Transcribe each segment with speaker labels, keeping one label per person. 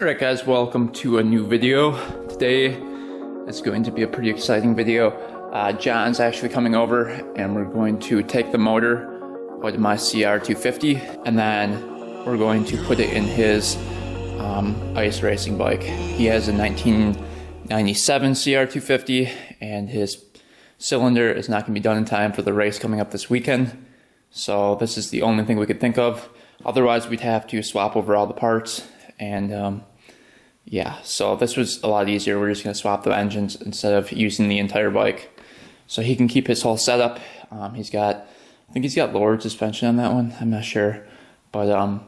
Speaker 1: Alright guys, welcome to a new video. Today is going to be a pretty exciting video. John's actually coming over and we're going to take the motor out of my CR250 and then we're going to put it in his ice racing bike. He has a 1997 CR250 and his cylinder is not going to be done in time for the race coming up this weekend. So this is the only thing we could think of. Otherwise we'd have to swap over all the parts and yeah, so this was a lot easier. We're just going to swap the engines instead of using the entire bike. So he can keep his whole setup. I think he's got lowered suspension on that one. I'm not sure. But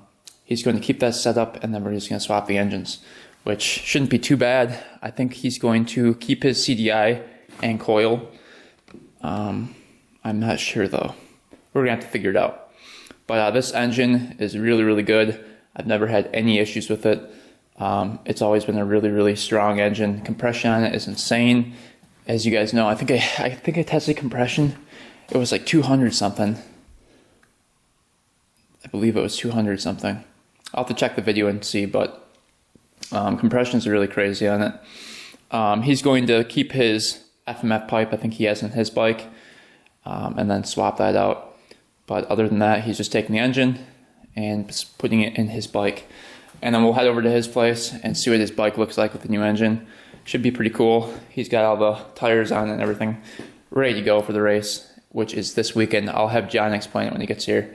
Speaker 1: he's going to keep that setup and then we're just going to swap the engines, which shouldn't be too bad. I think he's going to keep his CDI and coil. I'm not sure though. We're going to have to figure it out. But this engine is really, really good. I've never had any issues with it. It's always been a really, really strong engine. Compression on it is insane. As you guys know, I think I tested compression. It was like 200 something. I believe it was 200 something. I'll have to check the video and see, but compression is really crazy on it. He's going to keep his FMF pipe, I think he has in his bike, and then swap that out. But other than that, he's just taking the engine and just putting it in his bike. And then we'll head over to his place and see what his bike looks like with the new engine. Should be pretty cool. He's got all the tires on and everything ready to go for the race, which is this weekend. I'll have John explain it when he gets here.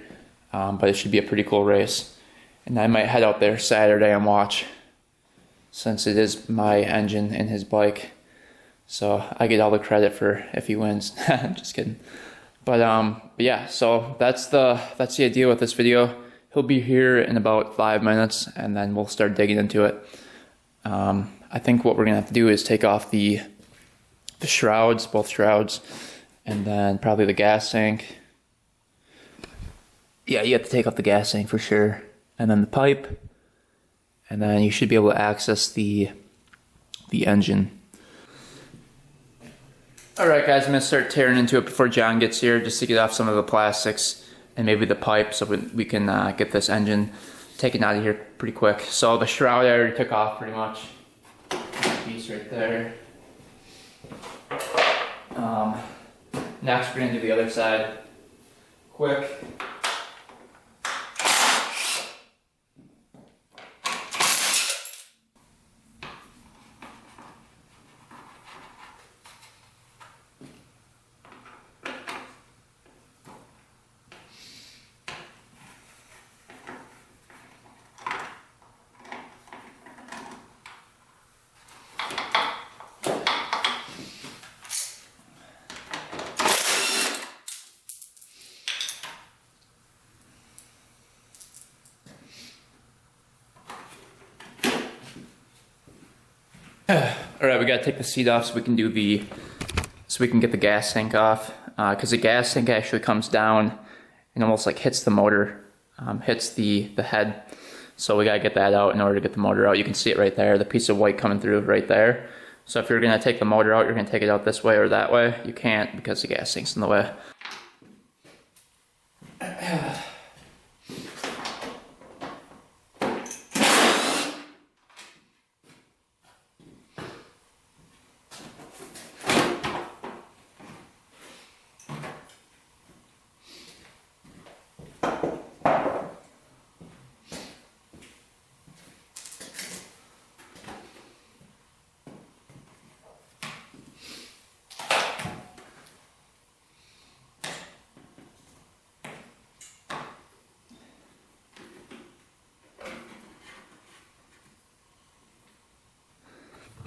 Speaker 1: But it should be a pretty cool race. And I might head out there Saturday and watch, since it is my engine in his bike. So I get all the credit for if he wins. Just kidding. But yeah, so that's the idea with this video. He'll be here in about 5 minutes and then we'll start digging into it. I think what we're gonna have to do is take off the shrouds, both shrouds, and then probably the gas tank. Yeah, you have to take off the gas tank for sure. And then the pipe. And then you should be able to access the engine. Alright guys, I'm gonna start tearing into it before John gets here just to get off some of the plastics and maybe the pipe so we can get this engine taken out of here pretty quick. So the shroud I already took off pretty much. That piece right there. Next we're going to do the other side quick. All right, we gotta take the seat off so we can get the gas tank off. Because the gas tank actually comes down and almost like hits the motor, hits the head. So we gotta get that out in order to get the motor out. You can see it right there, the piece of white coming through right there. So if you're gonna take the motor out, you're gonna take it out this way or that way. You can't because the gas tank's in the way.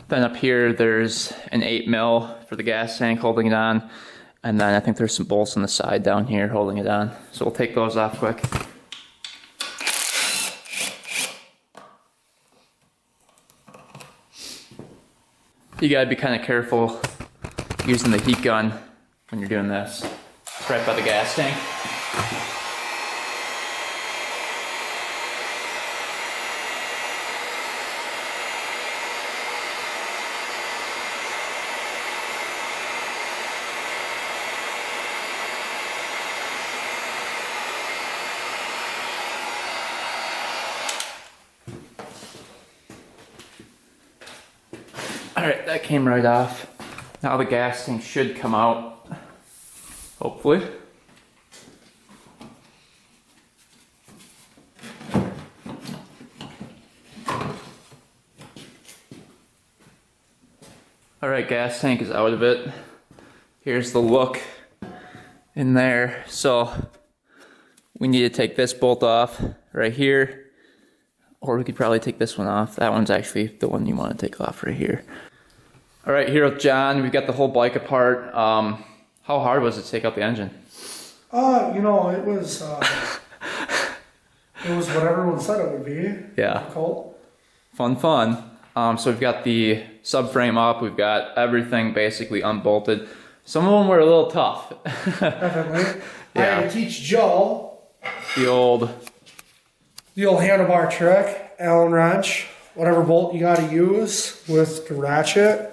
Speaker 1: Then up here there's an 8mm for the gas tank holding it on, and then I think there's some bolts on the side down here holding it on. So we'll take those off quick. You gotta be kind of careful using the heat gun when you're doing this. It's right by the gas tank. Alright, that came right off. Now the gas tank should come out, hopefully. Alright, gas tank is out of it. Here's the look in there. So we need to take this bolt off right here, or we could probably take this one off. That one's actually the one you want to take off right here. Alright, here with John, we've got the whole bike apart. How hard was it to take out the engine?
Speaker 2: You know, it was what everyone said it would be.
Speaker 1: Yeah.
Speaker 2: Difficult.
Speaker 1: Fun. So we've got the subframe up, we've got everything basically unbolted. Some of them were a little tough.
Speaker 2: Definitely.
Speaker 1: Yeah.
Speaker 2: I had to teach Joe
Speaker 1: The old
Speaker 2: handlebar trick, Allen wrench, whatever bolt you got to use with the ratchet,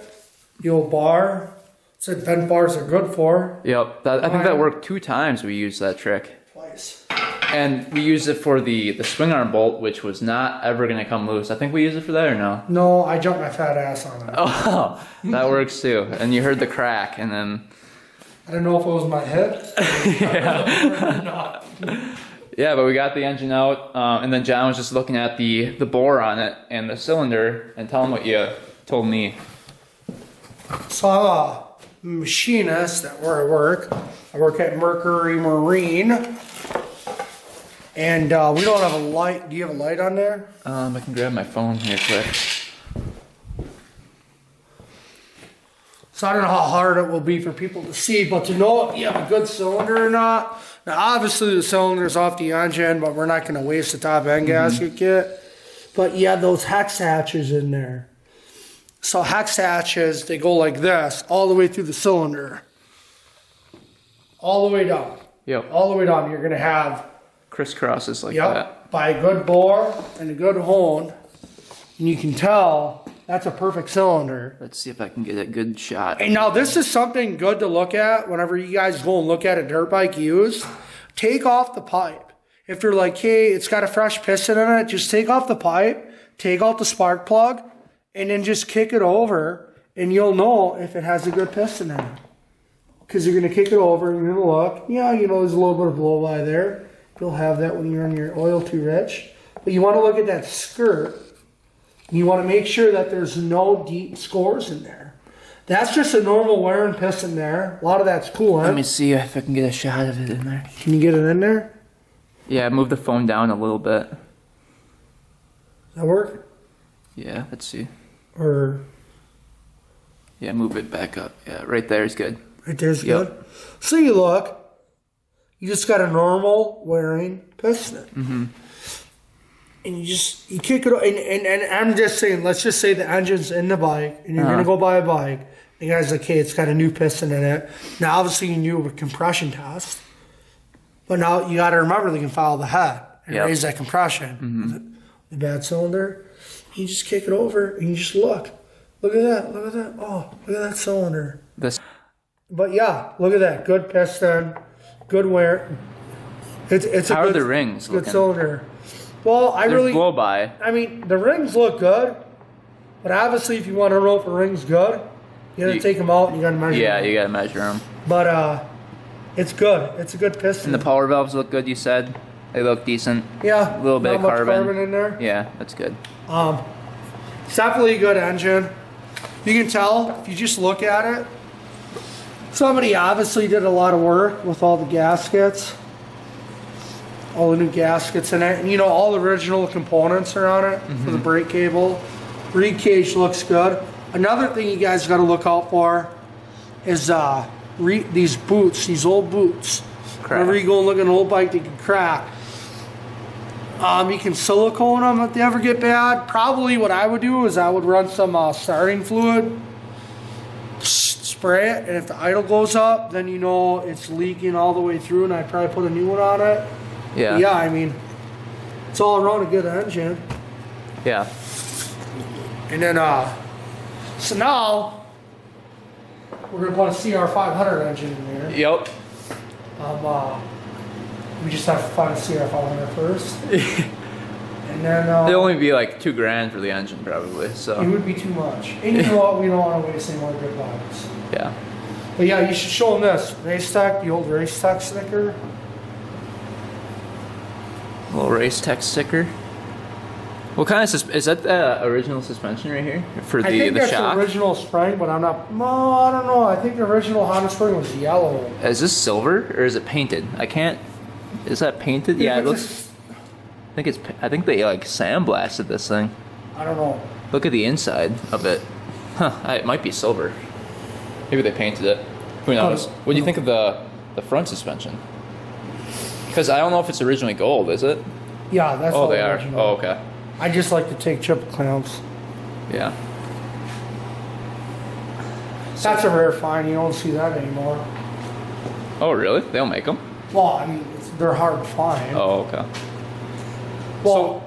Speaker 2: the old bar. Said bent bars are good for.
Speaker 1: Yep, I think that worked 2 times we used that trick.
Speaker 2: Twice.
Speaker 1: And we used it for the swing arm bolt, which was not ever going to come loose. I think we used it for that or no?
Speaker 2: No, I jumped my fat ass on it.
Speaker 1: Oh, that works too. And you heard the crack and then...
Speaker 2: I don't know if it was my hip.
Speaker 1: Yeah. Yeah, but we got the engine out, and then John was just looking at the bore on it and the cylinder and telling what you told me.
Speaker 2: So I'm a machinist at where I work. I work at Mercury Marine. And we don't have a light. Do you have a light on there?
Speaker 1: I can grab my phone here quick.
Speaker 2: So I don't know how hard it will be for people to see, but to know if you have a good cylinder or not. Now obviously the cylinder's off the engine, but we're not going to waste the top end gasket kit. But you have those hex hatches in there. So hex hatches, they go like this, all the way through the cylinder. All the way down.
Speaker 1: Yep.
Speaker 2: All the way down. You're going to have...
Speaker 1: Crisscrosses like that.
Speaker 2: By a good bore and a good hone, and you can tell that's a perfect cylinder.
Speaker 1: Let's see if I can get a good shot.
Speaker 2: And now this is something good to look at whenever you guys go and look at a dirt bike used. Take off the pipe. If you're like, hey, it's got a fresh piston in it, just take off the pipe, take out the spark plug, and then just kick it over, and you'll know if it has a good piston in it. Because you're going to kick it over, and you're going to look. Yeah, you know, there's a little bit of blow by there. You'll have that when you're on your oil too rich. But you want to look at that skirt. You want to make sure that there's no deep scores in there. That's just a normal wearing piston there. A lot of that's coolant.
Speaker 1: Let me see if I can get a shot of it in there.
Speaker 2: Can you get it in there?
Speaker 1: Yeah, move the phone down a little bit.
Speaker 2: Does that work?
Speaker 1: Yeah, let's see.
Speaker 2: Or...
Speaker 1: Yeah, move it back up. Yeah, right there is good.
Speaker 2: Right there's good. So you look. You just got a normal wearing piston.
Speaker 1: Mm-hmm.
Speaker 2: And you kick it, and I'm just saying, let's just say the engine's in the bike, and you're going to go buy a bike. The guy's like, hey, it's got a new piston in it. Now, obviously, you knew a compression test. But now you got to remember they can follow the head and raise that compression.
Speaker 1: Mm-hmm.
Speaker 2: The bad cylinder. You just kick it over, and you just look. Look at that. Look at that. Oh, look at that cylinder. But yeah, look at that. Good piston. Good wear. It's
Speaker 1: How
Speaker 2: a
Speaker 1: are
Speaker 2: good,
Speaker 1: the rings
Speaker 2: good
Speaker 1: looking?
Speaker 2: cylinder. Well,
Speaker 1: There's blow by.
Speaker 2: I mean, the rings look good, but obviously, if you want to know if a ring's good, you got to take them out and you got to measure them.
Speaker 1: Yeah, you got to measure them.
Speaker 2: But it's good. It's a good piston.
Speaker 1: And the power valves look good, you said? They look decent?
Speaker 2: Yeah.
Speaker 1: A little bit of
Speaker 2: not much
Speaker 1: carbon.
Speaker 2: in there.
Speaker 1: Yeah, that's good.
Speaker 2: It's definitely a good engine. You can tell if you just look at it. Somebody obviously did a lot of work with all the gaskets. All the new gaskets in it. And you know, all the original components are on it for the brake cable. Reed cage looks good. Another thing you guys got to look out for is these boots, these old boots. Whenever you go and look at an old bike, they can crack. You can silicone them if they ever get bad. Probably what I would do is I would run some starting fluid, spray it, and if the idle goes up, then you know it's leaking all the way through, and I'd probably put a new one on it.
Speaker 1: Yeah.
Speaker 2: But yeah, I mean, it's all around a good engine.
Speaker 1: Yeah.
Speaker 2: And then, so now, we're going to put a CR500 engine in there.
Speaker 1: Yep.
Speaker 2: We just have to find a CR500 first. And And then
Speaker 1: It'll only be like $2,000 for the engine probably.
Speaker 2: it
Speaker 1: So
Speaker 2: would be too much. And you know what? We don't want to waste any more good bikes.
Speaker 1: yeah.
Speaker 2: But yeah, you should show them this Race Tech, the old Race Tech sticker.
Speaker 1: Little race tech sticker. What kind of is that the original suspension right here for
Speaker 2: I think
Speaker 1: the
Speaker 2: that's
Speaker 1: shock?
Speaker 2: the original spring, but I'm not. No, I don't know. I think the original Honda spring was yellow.
Speaker 1: Is this silver or is it painted? I can't. Is that painted? Yeah, it looks. I think they like sandblasted this thing.
Speaker 2: I don't know.
Speaker 1: Look at the inside of it. Huh? It might be silver. Maybe they painted it. Who knows? What do you think of the front suspension? Because I don't know if it's originally gold. Is it?
Speaker 2: Yeah, that's
Speaker 1: Oh,
Speaker 2: all
Speaker 1: they are.
Speaker 2: original.
Speaker 1: Oh, okay.
Speaker 2: I just like to take triple clamps.
Speaker 1: Yeah.
Speaker 2: That's a rare find. You don't see that anymore.
Speaker 1: Oh, really? They don't make them?
Speaker 2: Well, I mean, they're hard to find.
Speaker 1: Oh, okay.
Speaker 2: Well,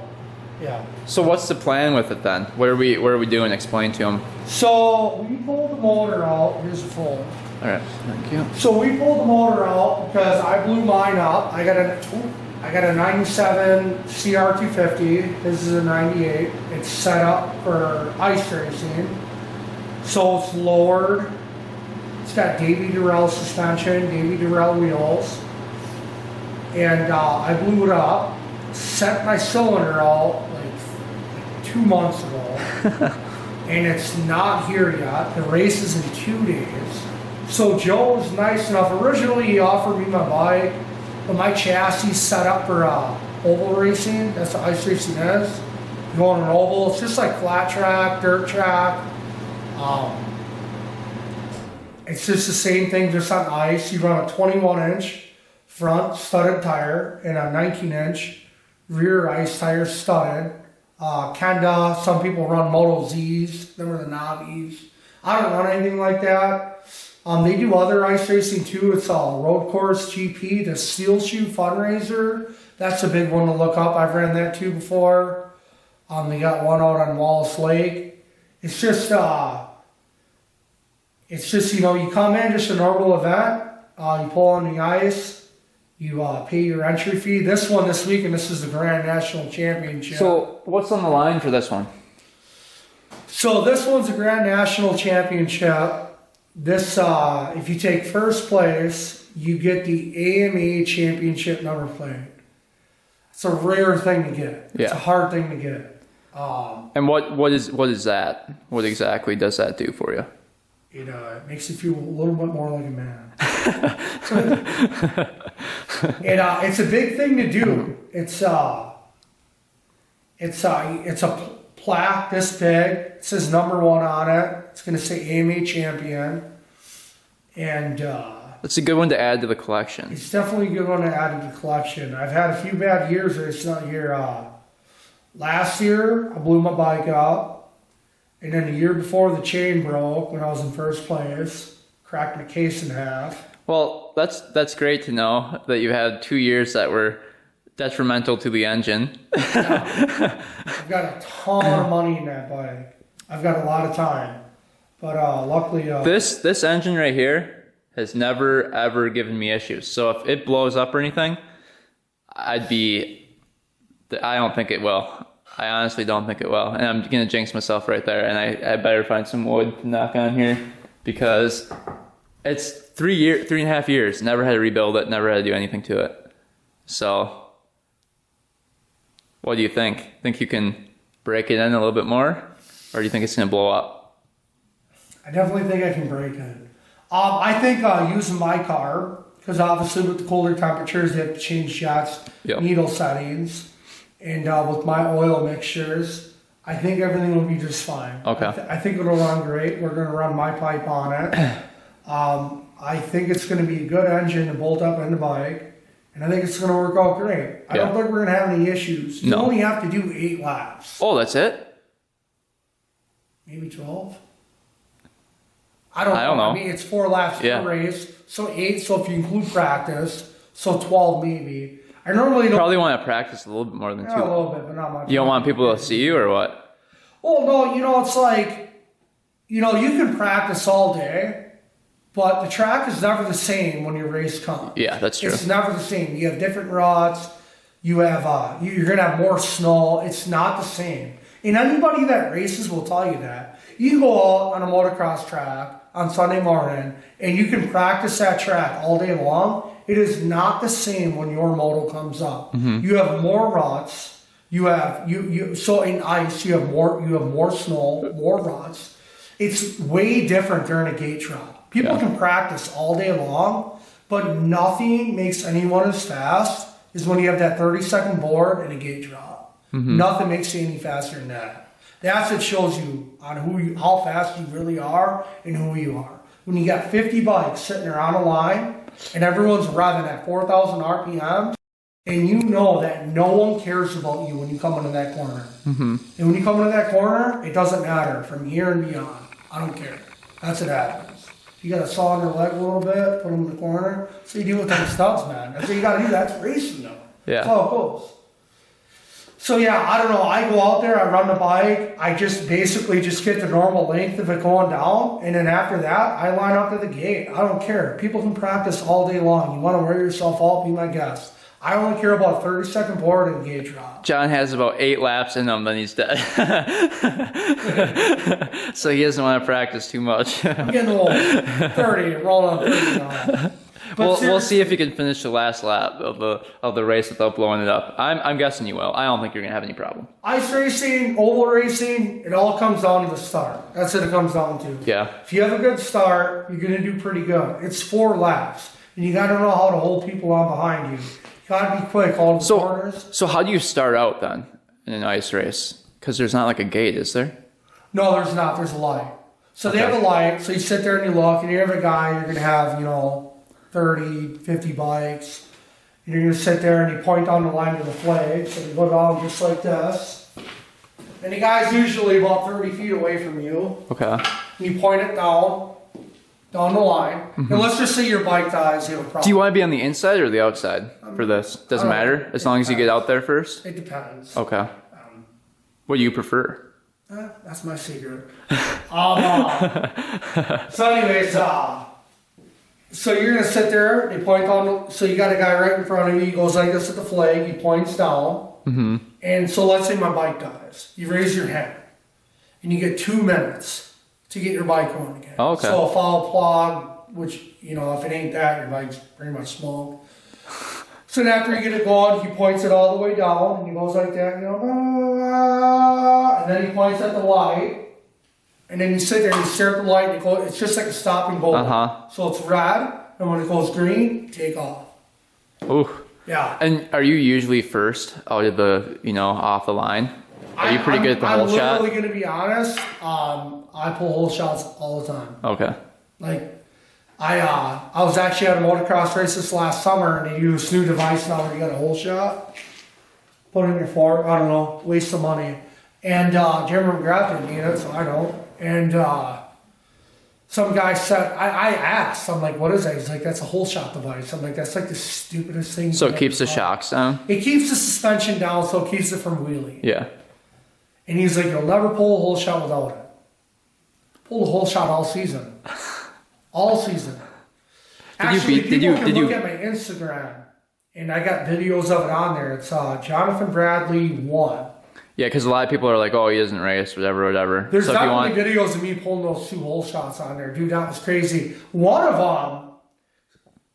Speaker 2: yeah.
Speaker 1: So what's the plan with it then? What are we doing? Explain to them.
Speaker 2: So we pulled the motor out. Here's the phone.
Speaker 1: All right. Thank you.
Speaker 2: So we pulled the motor out because I blew mine up. I got a 97 CR250. This is a 98. It's set up for ice racing. So it's lowered. It's got Davy Durrell suspension, Davy Durrell wheels. And I blew it up, set my cylinder out like 2 months ago. And it's not here yet. The race is in 2 days. So Joe was nice enough. Originally he offered me my bike, but my chassis is set up for oval racing. That's what ice racing is. You go on an oval. It's just like flat track, dirt track. It's just the same thing, just on ice. You run a 21-inch front studded tire and a 19-inch rear ice tire studded. Kenda, some people run Moto Zs. Them are the Navis. I don't run anything like that. They do other ice racing too. It's Road Course GP, the Steel Shoe Fundraiser. That's a big one to look up. I've ran that too before. They got one out on Wallace Lake. It's just you know, you come in just a normal event. You pull on the ice. You pay your entry fee. This one this week, and this is the Grand National Championship.
Speaker 1: So what's on the line for this one?
Speaker 2: So this one's a Grand National Championship. This, if you take first place, you get the AMA Championship number plate. It's a rare thing to get.
Speaker 1: Yeah.
Speaker 2: It's a hard thing to get.
Speaker 1: And what is that? What exactly does that do for you?
Speaker 2: It makes you feel a little bit more like a man. It's a big thing to do. It's a plaque this big. It says number 1 on it. It's going to say AMA champion. And
Speaker 1: It's a good one to add to the collection.
Speaker 2: it's definitely a good one to add to the collection. I've had a few bad years where it's not here. Last year, I blew my bike up. And then the year before, the chain broke when I was in first place. Cracked my case in half.
Speaker 1: Well, that's great to know that you had 2 years that were detrimental to the engine.
Speaker 2: I've got a ton of money in that bike. I've got a lot of time. But luckily...
Speaker 1: This engine right here has never, ever given me issues. So if it blows up or anything, I don't think it will. I honestly don't think it will. And I'm going to jinx myself right there. And I better find some wood to knock on here because it's 3.5 years. Never had to rebuild it. Never had to do anything to it. So what do you think? Think you can break it in a little bit more? Or do you think it's going to blow up?
Speaker 2: I definitely think I can break it. I think using my car, because obviously with the colder temperatures, they have to change jets, needle settings. And with my oil mixtures, I think everything will be just fine.
Speaker 1: Okay.
Speaker 2: I think it'll run great. We're going to run my pipe on it. I think it's going to be a good engine to bolt up in the bike. And I think it's going to work out great. I don't think we're going to have any issues. You only have to do 8 laps.
Speaker 1: Oh, that's it?
Speaker 2: Maybe 12. I don't know. I mean, it's 4 laps per race. So 8, so if you include practice, so 12 maybe. I normally don't...
Speaker 1: Probably want to practice a little bit more than 2.
Speaker 2: A little bit, but not much.
Speaker 1: You don't want people to see you or what?
Speaker 2: Well, no, it's like, you can practice all day, but the track is never the same when your race comes.
Speaker 1: Yeah, that's true.
Speaker 2: It's never the same. You have different routes. You have you're gonna have more snow. It's not the same. And anybody that races will tell you that. You can go out on a motocross track on Sunday morning and you can practice that track all day long. It is not the same when your moto comes up. You have more ruts. You have so in ice you have more snow, more ruts. It's way different during a gate drop. People can practice all day long, but nothing makes anyone as fast as when you have that 30-second board and a gate drop. Nothing makes you any faster than that. That's what shows you on how fast you really are and who you are. When you got 50 bikes sitting there on a line and everyone's revving at 4,000 RPM, and you know that no one cares about you when you come into that corner. And when you come into that corner, it doesn't matter from here and beyond. I don't care. That's what happens. You got to saw on your leg a little bit, put them in the corner. So you deal with them studs, man. That's what you got to do. That's racing, though.
Speaker 1: Yeah.
Speaker 2: That's how it goes. So yeah, I don't know. I go out there, I run the bike. I just basically just get the normal length of it going down. And then after that, I line up to the gate. I don't care. People can practice all day long. You want to wear yourself out, be my guest. I only care about 30-second board and gate drop.
Speaker 1: John has about 8 laps in him, then he's dead. So he doesn't want to practice too much.
Speaker 2: I'm getting old. 30, rolling on 30 now.
Speaker 1: We'll see if you can finish the last lap of the race without blowing it up. I'm guessing you will. I don't think you're gonna have any problem.
Speaker 2: Ice racing, oval racing, it all comes down to the start. That's what it comes down to.
Speaker 1: Yeah.
Speaker 2: If you have a good start, you're gonna do pretty good. It's 4 laps, and you gotta know how to hold people on behind you. You gotta be quick, all the corners.
Speaker 1: So how do you start out then in an ice race? Because there's not like a gate, is there?
Speaker 2: No, there's not. There's a light. So they have a light. So you sit there and you look, and you have a guy. You're gonna have 30, 50 bikes. And you're going to sit there and you point down the line to the flag. So you go down just like this. And the guy's usually about 30 feet away from you.
Speaker 1: Okay.
Speaker 2: And you point it down the line. And let's just say your bike dies, you have a problem.
Speaker 1: Do you want to be on the inside or the outside for this? Doesn't matter? As long as you get out there first?
Speaker 2: It depends.
Speaker 1: Okay. What do you prefer?
Speaker 2: That's my secret. So anyways, so you're going to sit there, you point down, so you got a guy right in front of you, he goes like this at the flag, he points down, and so let's say my bike dies. You raise your hand, and you get 2 minutes to get your bike going again.
Speaker 1: Oh, okay.
Speaker 2: So a foul plug, which, if it ain't that, your bike's pretty much smoked. So then after you get it going, he points it all the way down, and he goes like that, and then he points at the light. And then you sit there and you stare at the light, and it's just like a stopping bolt. So it's red, and when it goes green, take off.
Speaker 1: Ooh.
Speaker 2: Yeah.
Speaker 1: And are you usually first out of the, off the line? Are you pretty good at the whole shot?
Speaker 2: I'm literally going to be honest. I pull whole shots all the time.
Speaker 1: Okay.
Speaker 2: Like, I was actually at a motocross race this last summer, and they use this new device now where you got a whole shot. Put it in your fork. I don't know. Waste some money. And Jim McGrath didn't need it, so I don't. And some guy said, I asked, I'm like, what is that? He's like, that's a whole shot device. I'm like, that's like the stupidest thing.
Speaker 1: So it keeps the shocks down?
Speaker 2: It keeps the suspension down, so it keeps it from wheeling.
Speaker 1: Yeah.
Speaker 2: And he's like, you'll never pull a whole shot without it. Pull a whole shot all season. All season. Actually, people can look at my Instagram, and I got videos of it on there. It's Jonathan Bradley 1.
Speaker 1: Yeah, because a lot of people are like, oh, he doesn't race, whatever.
Speaker 2: There's definitely videos of me pulling those 2 hole shots on there. Dude, that was crazy. One of them,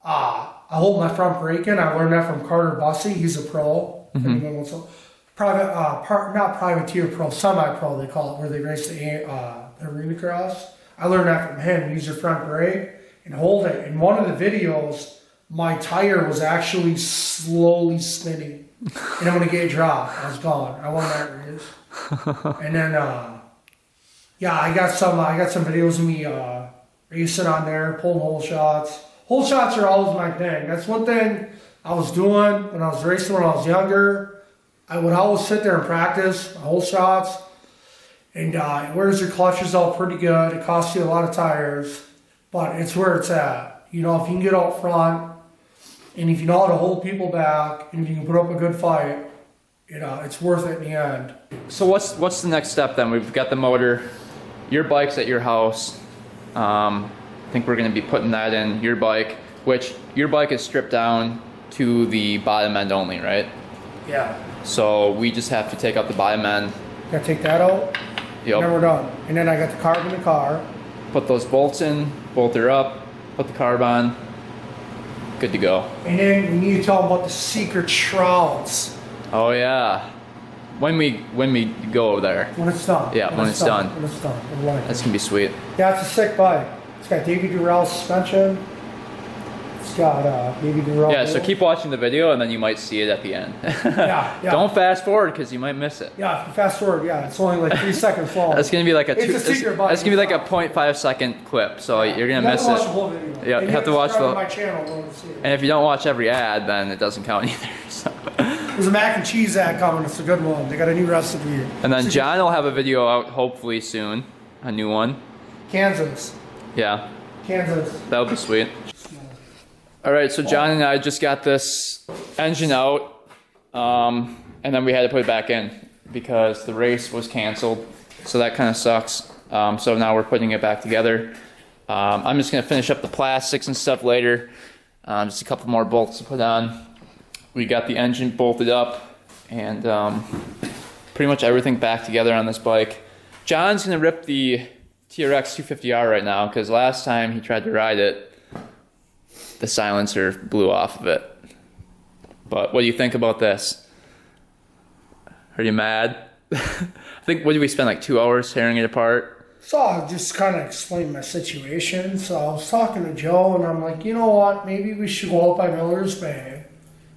Speaker 2: I hold my front brake in. I learned that from Carter Bussey. He's a pro. Not privateer pro, semi-pro they call it, where they race the arena cross. I learned that from him. Use your front brake and hold it. In one of the videos, my tire was actually slowly spinning. And then when the gate dropped, I was gone. I won that race. And then, I got some videos of me racing on there, pulling hole shots. Hole shots are always my thing. That's one thing I was doing when I was racing when I was younger. I would always sit there and practice my hole shots. And it wears your clutches out pretty good. It costs you a lot of tires, but it's where it's at. If you can get out front, and if you know how to hold people back, and if you can put up a good fight, it's worth it in the end.
Speaker 1: So what's the next step then? We've got the motor, your bike's at your house. I think we're going to be putting that in your bike, which your bike is stripped down to the bottom end only, right?
Speaker 2: Yeah.
Speaker 1: So we just have to take out the bottom end.
Speaker 2: Gotta take that out.
Speaker 1: Yep.
Speaker 2: Then we're done. And then I got the carb in the car.
Speaker 1: Put those bolts in, bolt her up, put the carb on. Good to go.
Speaker 2: And then we need to tell them about the secret shrouds.
Speaker 1: Oh yeah. When we go over there.
Speaker 2: When it's done.
Speaker 1: Yeah, when it's done.
Speaker 2: When it's done. I like
Speaker 1: That's
Speaker 2: it.
Speaker 1: gonna be sweet.
Speaker 2: Yeah, it's a sick bike. It's got Davey Durrell suspension. It's got Davey Durrell.
Speaker 1: Yeah, so keep watching the video and then you might see it at the end.
Speaker 2: Yeah.
Speaker 1: Don't fast forward because you might miss it.
Speaker 2: Yeah, if you fast forward, it's only like 3 seconds long.
Speaker 1: That's gonna be like
Speaker 2: It's a secret bike.
Speaker 1: that's gonna be like a 0.5 second clip, so you're gonna miss
Speaker 2: You have to watch
Speaker 1: it.
Speaker 2: the whole video.
Speaker 1: Yeah,
Speaker 2: And
Speaker 1: you have to watch
Speaker 2: subscribe
Speaker 1: the.
Speaker 2: to my channel in order to see it.
Speaker 1: And if you don't watch every ad, then it doesn't count either. So.
Speaker 2: There's a mac and cheese ad coming. It's a good one. They got a new recipe.
Speaker 1: And then John will have a video out hopefully soon, a new one.
Speaker 2: Kansas.
Speaker 1: Yeah,
Speaker 2: Kansas.
Speaker 1: that would be sweet. All right, so John and I just got this engine out, and then we had to put it back in because the race was canceled. So that kind of sucks. So now we're putting it back together. I'm just gonna finish up the plastics and stuff later. Just a couple more bolts to put on. We got the engine bolted up and pretty much everything back together on this bike. John's gonna rip the TRX 250R right now because last time he tried to ride it, the silencer blew off of it. But what do you think about this? Are you mad? I think, what did we spend, like 2 hours tearing it apart?
Speaker 2: So I just kind of explained my situation. So I was talking to Joe, and I'm like, you know what? Maybe we should go out by Miller's Bay,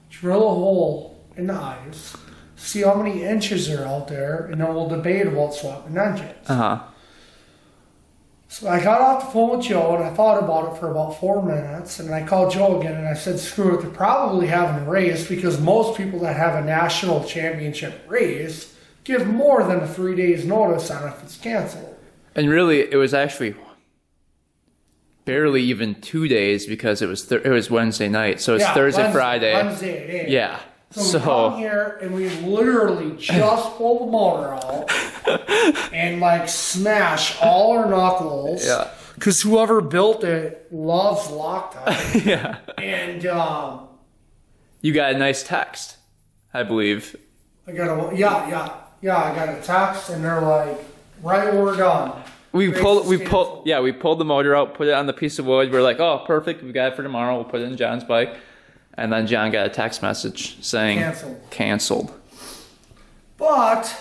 Speaker 2: drill a hole in the ice, see how many inches are out there, and then we'll debate about swapping engines.
Speaker 1: Uh-huh.
Speaker 2: So I got off the phone with Joe, and I thought about it for about 4 minutes, and I called Joe again, and I said, screw it, they're probably having a race, because most people that have a national championship race give more than a 3 days notice on if it's canceled.
Speaker 1: And really, it was actually barely even 2 days because it was Wednesday night. So it's Thursday, Friday.
Speaker 2: Wednesday,
Speaker 1: Yeah.
Speaker 2: So we come here and we literally just pull the motor out and like smash all our knuckles.
Speaker 1: Yeah.
Speaker 2: Because whoever built it loves Loctite.
Speaker 1: Yeah.
Speaker 2: And
Speaker 1: You got a nice text, I believe.
Speaker 2: I got I got a text and they're like, right when we're done.
Speaker 1: We pulled the motor out, put it on the piece of wood. We're like, oh, perfect. We got it for tomorrow. We'll put it in John's bike. And then John got a text message saying canceled.
Speaker 2: But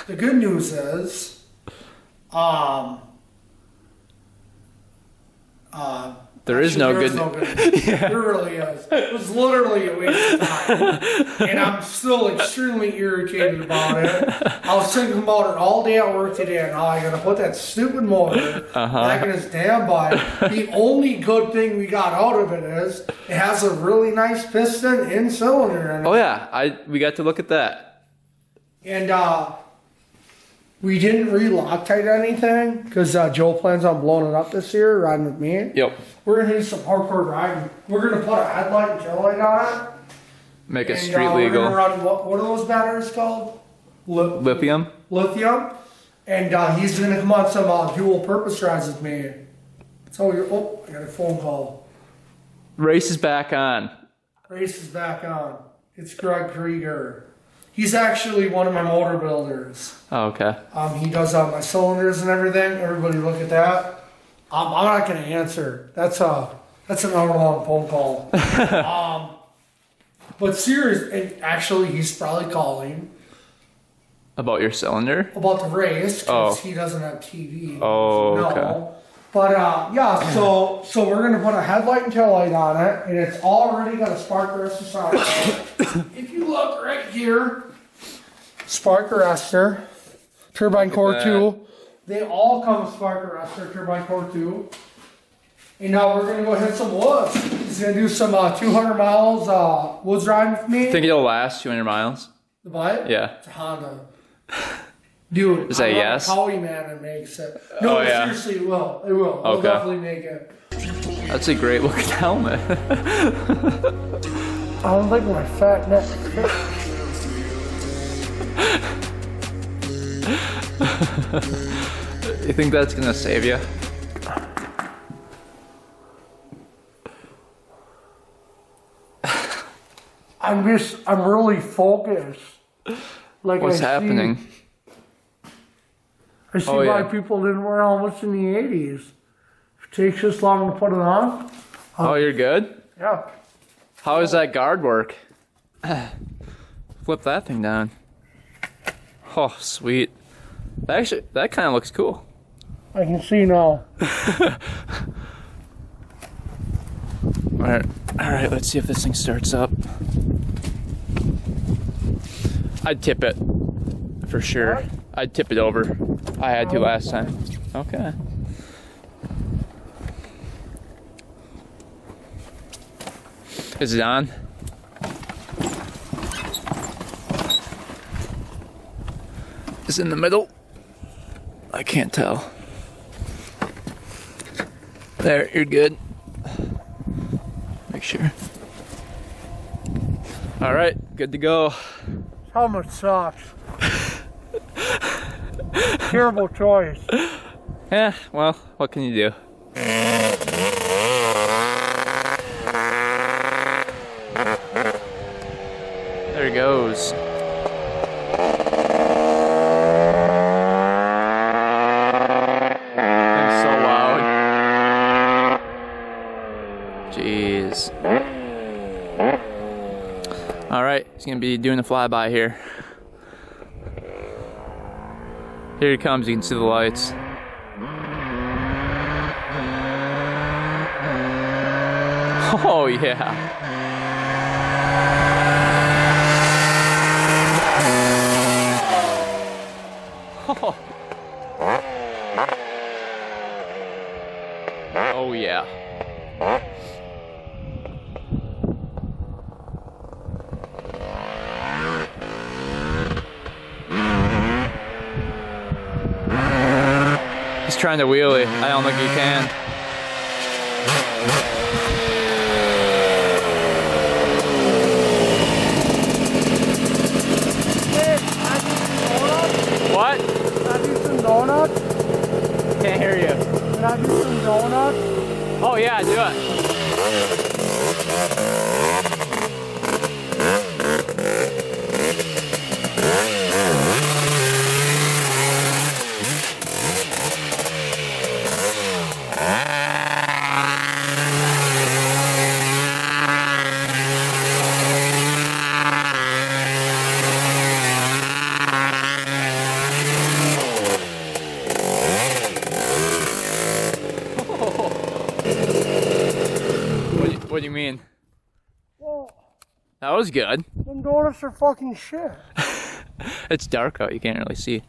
Speaker 2: the good news is,
Speaker 1: there is no good
Speaker 2: news. Yeah. There really is. It was literally a waste of time. And I'm still extremely irritated about it. I was thinking about it all day at work today, and I gotta put that stupid motor back in his damn bike. The only good thing we got out of it is it has a really nice piston in cylinder in it.
Speaker 1: Oh yeah, we got to look at that.
Speaker 2: And we didn't re-Loctite anything because Joe plans on blowing it up this year, riding with me.
Speaker 1: Yep.
Speaker 2: We're going to do some hardcore riding. We're going to put a headlight and tail light on it.
Speaker 1: Make it
Speaker 2: And,
Speaker 1: street
Speaker 2: We're
Speaker 1: legal.
Speaker 2: going to run, what are those batteries called?
Speaker 1: Lithium?
Speaker 2: Lithium. And he's going to come on some dual purpose rides with me. So I got a phone call.
Speaker 1: Race is back on.
Speaker 2: Race is back on. It's Greg Krieger. He's actually one of my motor builders.
Speaker 1: Oh, okay.
Speaker 2: He does my cylinders and everything. Everybody look at that. I'm not going to answer. That's an hour-long phone call. But serious, and actually he's probably calling
Speaker 1: About your cylinder?
Speaker 2: about the race because
Speaker 1: Oh.
Speaker 2: he doesn't have TV.
Speaker 1: Oh,
Speaker 2: No.
Speaker 1: okay.
Speaker 2: But yeah, so we're gonna put a headlight and tail light on it, and it's already got a spark arrestor on it. If you look right here, spark arrestor, turbine core 2. They all come with spark arrestor, turbine core 2. And now we're gonna go hit some woods. He's gonna do some 200 miles woods riding with me.
Speaker 1: Think it'll last 200 miles?
Speaker 2: The bike?
Speaker 1: Yeah.
Speaker 2: It's a Honda. Dude,
Speaker 1: Is that
Speaker 2: I'm
Speaker 1: yes?
Speaker 2: a Howie man that makes it. No,
Speaker 1: Oh, yeah.
Speaker 2: seriously, it will. It will. It'll
Speaker 1: Okay.
Speaker 2: definitely make it.
Speaker 1: That's a great looking helmet.
Speaker 2: I don't think my fat neck fit.
Speaker 1: You think that's gonna save you?
Speaker 2: I'm really focused. Like
Speaker 1: What's happening?
Speaker 2: I see why people didn't wear helmets in the 80s. It takes this long to put it on.
Speaker 1: Oh, you're good?
Speaker 2: Yeah.
Speaker 1: How does that guard work? Flip that thing down. Oh, sweet. Actually, that kind of looks cool.
Speaker 2: I can see now.
Speaker 1: Alright, let's see if this thing starts up. I'd tip it. For sure.
Speaker 2: What?
Speaker 1: I'd tip it over. I had to last time. Okay. Is it on? Is it in the middle? I can't tell. There, you're good. Make sure. Alright, good to go.
Speaker 2: Helmet sucks. Terrible choice.
Speaker 1: Yeah, well, what can you do? There he goes. Thing's so loud. Jeez. Alright, he's gonna be doing a flyby here. Here he comes, you can see the lights. Oh yeah. Oh. Oh yeah. He's trying to wheelie. I don't think he can. What?
Speaker 2: Can I do some donuts?
Speaker 1: Can't hear you.
Speaker 2: Can I do some donuts?
Speaker 1: Oh yeah, do it. What do you mean?
Speaker 2: Well,
Speaker 1: That was good.
Speaker 2: them donuts are fucking shit.
Speaker 1: It's dark out, you can't really see.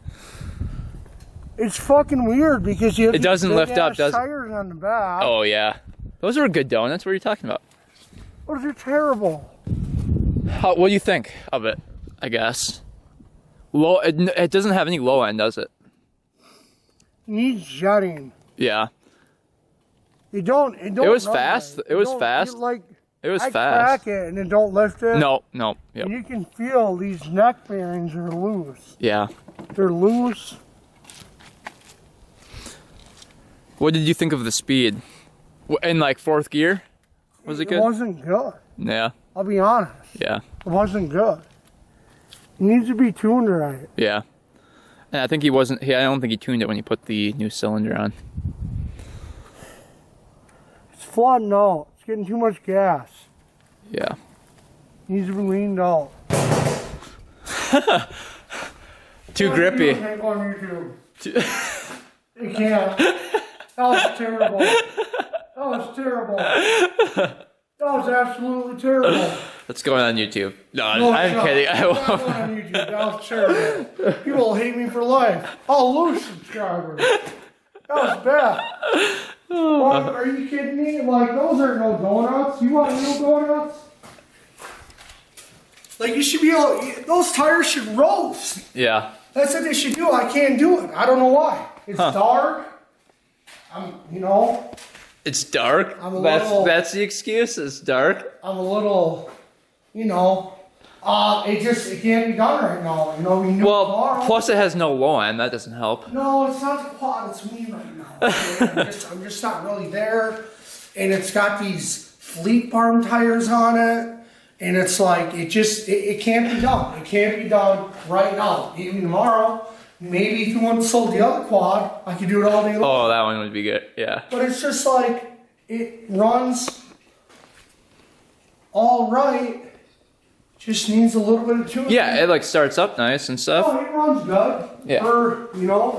Speaker 2: It's fucking weird because you have
Speaker 1: It doesn't lift up, does it?
Speaker 2: tires on the back.
Speaker 1: Oh yeah. Those were good donuts. What are you talking about?
Speaker 2: Those are terrible.
Speaker 1: What do you think of it? I guess. Low. It doesn't have any low end, does it?
Speaker 2: It needs jetting.
Speaker 1: Yeah.
Speaker 2: It don't.
Speaker 1: It was fast. It was fast. It was
Speaker 2: I
Speaker 1: fast.
Speaker 2: crack it and it don't lift it.
Speaker 1: No. Yep.
Speaker 2: And you can feel these neck bearings are loose.
Speaker 1: Yeah.
Speaker 2: They're loose.
Speaker 1: What did you think of the speed? In like fourth gear? Was it good?
Speaker 2: It wasn't good.
Speaker 1: Yeah.
Speaker 2: I'll be honest.
Speaker 1: Yeah.
Speaker 2: It wasn't good. It needs to be tuned right.
Speaker 1: Yeah. And I think he wasn't. I don't think he tuned it when he put the new cylinder on.
Speaker 2: It's flooding out. It's getting too much gas.
Speaker 1: Yeah.
Speaker 2: It needs to be leaned out.
Speaker 1: Too grippy.
Speaker 2: Can't go on YouTube. It can't. That was terrible. That was terrible. That was absolutely terrible.
Speaker 1: Let's go on YouTube. No,
Speaker 2: No,
Speaker 1: I'm kidding. I
Speaker 2: Not
Speaker 1: won't.
Speaker 2: going on YouTube. That was terrible. People will hate me for life. I'll lose subscribers. That was bad. Like, are you kidding me? Like, those are no donuts. You want real donuts? Like, you should be able. Those tires should roast.
Speaker 1: Yeah.
Speaker 2: That's what they should do. I can't do it. I don't know why. It's dark. You know.
Speaker 1: It's dark. That's the excuse. It's dark.
Speaker 2: I'm a little, you know. It can't be done right now. You know, we knew tomorrow.
Speaker 1: Plus it has no low end. That doesn't help.
Speaker 2: No, it's not the quad. It's me right now. Okay? I'm just not really there. And it's got these Fleet Farm tires on it. And it's like, it can't be done. It can't be done right now. Even tomorrow, maybe if you want to sold the other quad, I could do it all day long.
Speaker 1: Oh, that one would be good. Yeah.
Speaker 2: But it's just like, it runs all right. Just needs a little bit of tuning.
Speaker 1: Yeah, it like starts up nice and stuff.
Speaker 2: Oh, it runs good.
Speaker 1: Yeah.
Speaker 2: For,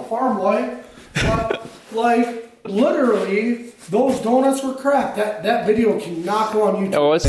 Speaker 2: farm boy. But, like, literally, those donuts were crap. That video cannot go on YouTube.
Speaker 1: Oh, it's